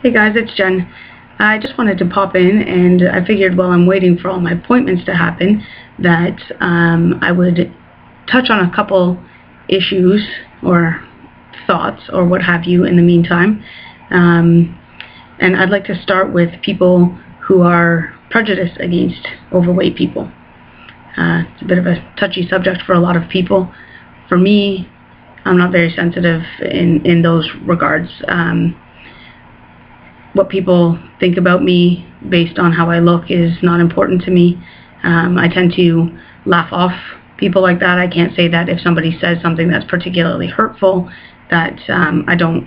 Hey guys, it's Jen. I just wanted to pop in, and I figured while I'm waiting for all my appointments to happen that I would touch on a couple issues or thoughts or what have you in the meantime. And I'd like to start with people who are prejudiced against overweight people. It's a bit of a touchy subject for a lot of people. For me, I'm not very sensitive in those regards. What people think about me based on how I look is not important to me. I tend to laugh off people like that. I can't say that if somebody says something that's particularly hurtful that I don't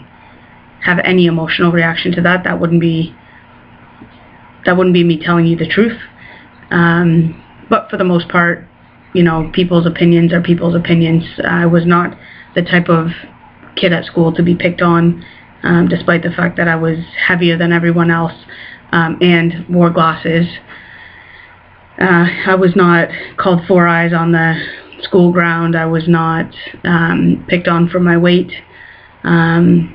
have any emotional reaction to that. That wouldn't be me telling you the truth. But for the most part, you know, people's opinions are people's opinions. I was not the type of kid at school to be picked on, despite the fact that I was heavier than everyone else and wore glasses. I was not called four eyes on the school ground. I was not picked on for my weight. None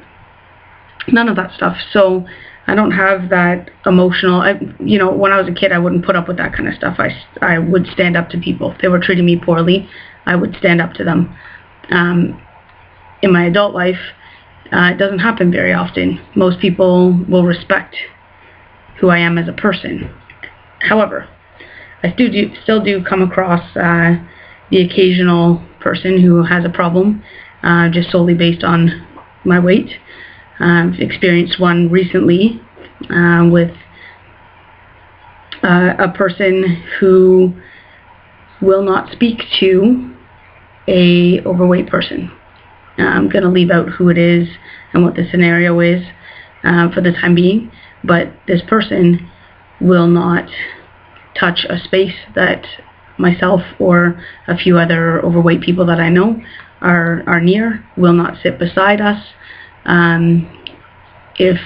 of that stuff. So I don't have that emotional, you know, when I was a kid, I wouldn't put up with that kind of stuff. I would stand up to people. If they were treating me poorly, I would stand up to them. In my adult life, it doesn't happen very often. Most people will respect who I am as a person. However, I still do come across the occasional person who has a problem just solely based on my weight. I've experienced one recently with a person who will not speak to a overweight person. I'm going to leave out who it is and what the scenario is for the time being, but this person will not touch a space that myself or a few other overweight people that I know are near, will not sit beside us. If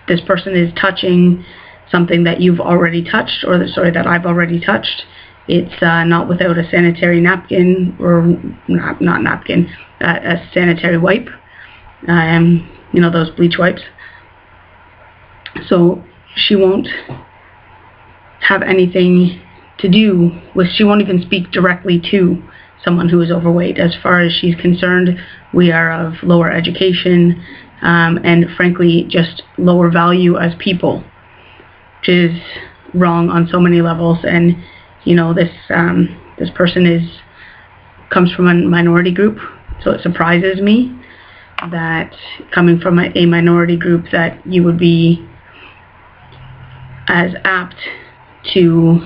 this person is touching something that you've already touched, or that I've already touched, it's not without a sanitary napkin, or not napkin, a sanitary wipe, you know, those bleach wipes. So she won't have anything to do with, she won't even speak directly to someone who is overweight. As far as she's concerned, we are of lower education, and frankly just lower value as people, which is wrong on so many levels. And you know, this person comes from a minority group, so it surprises me that coming from a minority group that you would be as apt to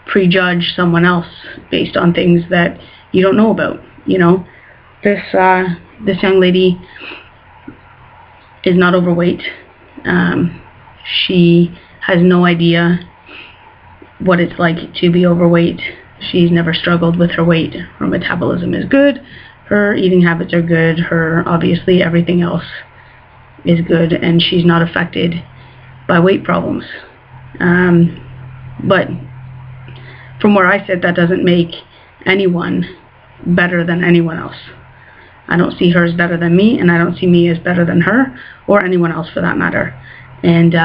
prejudge someone else based on things that you don't know about. You know, this young lady is not overweight. She has no idea what it's like to be overweight. She's never struggled with her weight. Her metabolism is good. Her eating habits are good. Her, obviously, everything else is good, and she's not affected by weight problems. But from where I sit, that doesn't make anyone better than anyone else. I don't see her as better than me, and I don't see me as better than her, or anyone else for that matter. And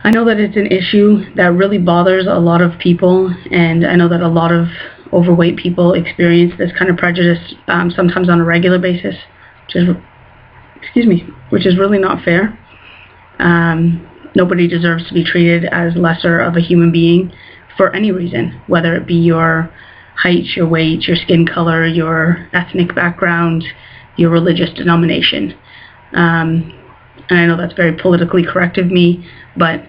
I know that it's an issue that really bothers a lot of people, and I know that a lot of overweight people experience this kind of prejudice sometimes on a regular basis, which is really not fair. Nobody deserves to be treated as lesser of a human being for any reason, whether it be your height, your weight, your skin color, your ethnic background, your religious denomination. And I know that's very politically correct of me, but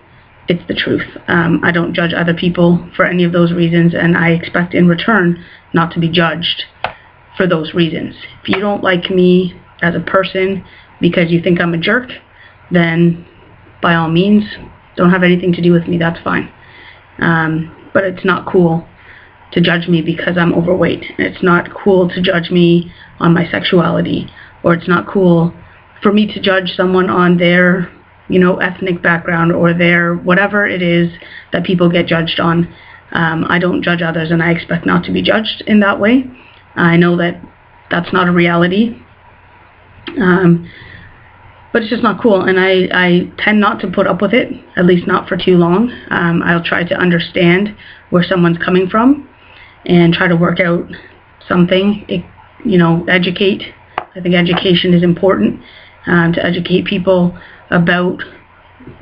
it's the truth. I don't judge other people for any of those reasons, and I expect in return not to be judged for those reasons. If you don't like me as a person because you think I'm a jerk, then by all means, don't have anything to do with me, that's fine. But it's not cool to judge me because I'm overweight. It's not cool to judge me on my sexuality, or it's not cool for me to judge someone on their, you know, ethnic background or their whatever it is that people get judged on. I don't judge others, and I expect not to be judged in that way. I know that that's not a reality. but it's just not cool, and I tend not to put up with it, at least not for too long. I'll try to understand where someone's coming from and try to work out something, educate. I think education is important, to educate people about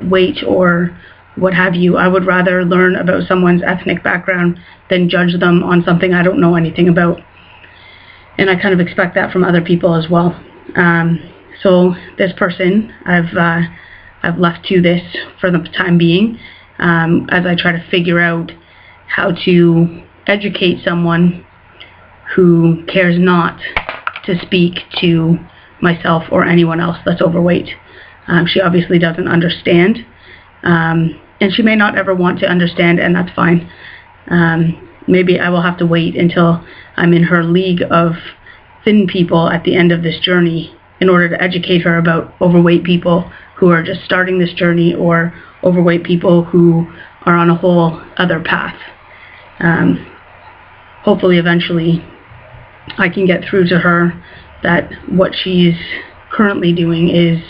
weight or what have you. I would rather learn about someone's ethnic background than judge them on something I don't know anything about. And I kind of expect that from other people as well. So this person, I've left to this for the time being, as I try to figure out how to educate someone who cares not to speak to myself or anyone else that's overweight. She obviously doesn't understand, and she may not ever want to understand, and that's fine. Maybe I will have to wait until I'm in her league of thin people at the end of this journey in order to educate her about overweight people who are just starting this journey, or overweight people who are on a whole other path. Hopefully eventually I can get through to her that what she's currently doing is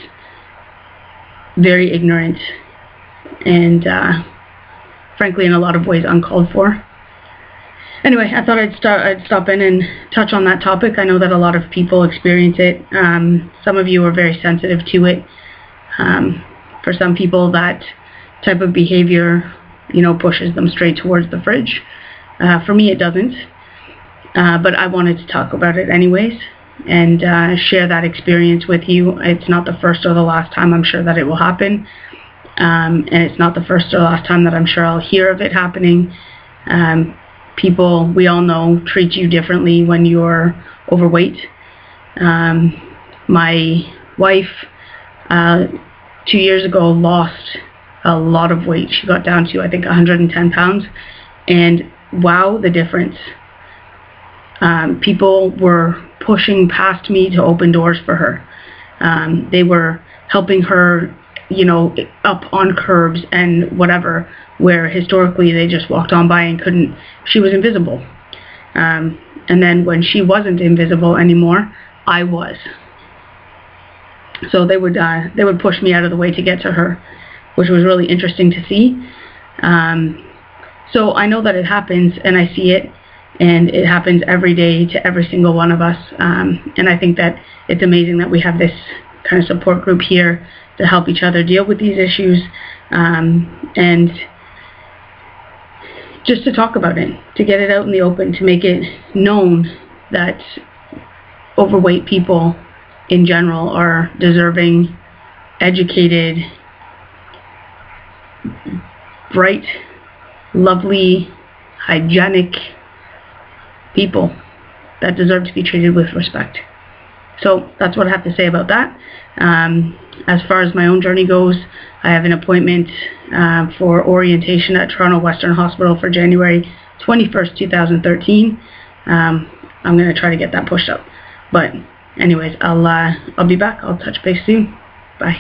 very ignorant and frankly in a lot of ways uncalled for. Anyway, I thought I'd stop in and touch on that topic. I know that a lot of people experience it. Some of you are very sensitive to it. For some people, that type of behavior, pushes them straight towards the fridge. For me, it doesn't. But I wanted to talk about it anyways and share that experience with you. It's not the first or the last time I'm sure that it will happen. And it's not the first or last time that I'm sure I'll hear of it happening. People, we all know, treat you differently when you're overweight. My wife, 2 years ago, lost a lot of weight. She got down to, I think, 110 pounds. And wow, the difference. People were pushing past me to open doors for her. They were helping her, up on curbs and whatever, where historically they just walked on by and couldn't. She was invisible. And then when she wasn't invisible anymore, I was. So they would push me out of the way to get to her, which was really interesting to see. So I know that it happens, and I see it, and it happens every day to every single one of us. And I think that it's amazing that we have this kind of support group here to help each other deal with these issues, and just to talk about it, to get it out in the open, to make it known that overweight people in general are deserving, educated, bright, lovely, hygienic people that deserve to be treated with respect. So that's what I have to say about that. As far as my own journey goes, I have an appointment for orientation at Toronto Western Hospital for January 21st, 2013. I'm going to try to get that pushed up. But anyways, I'll be back. I'll touch base soon. Bye.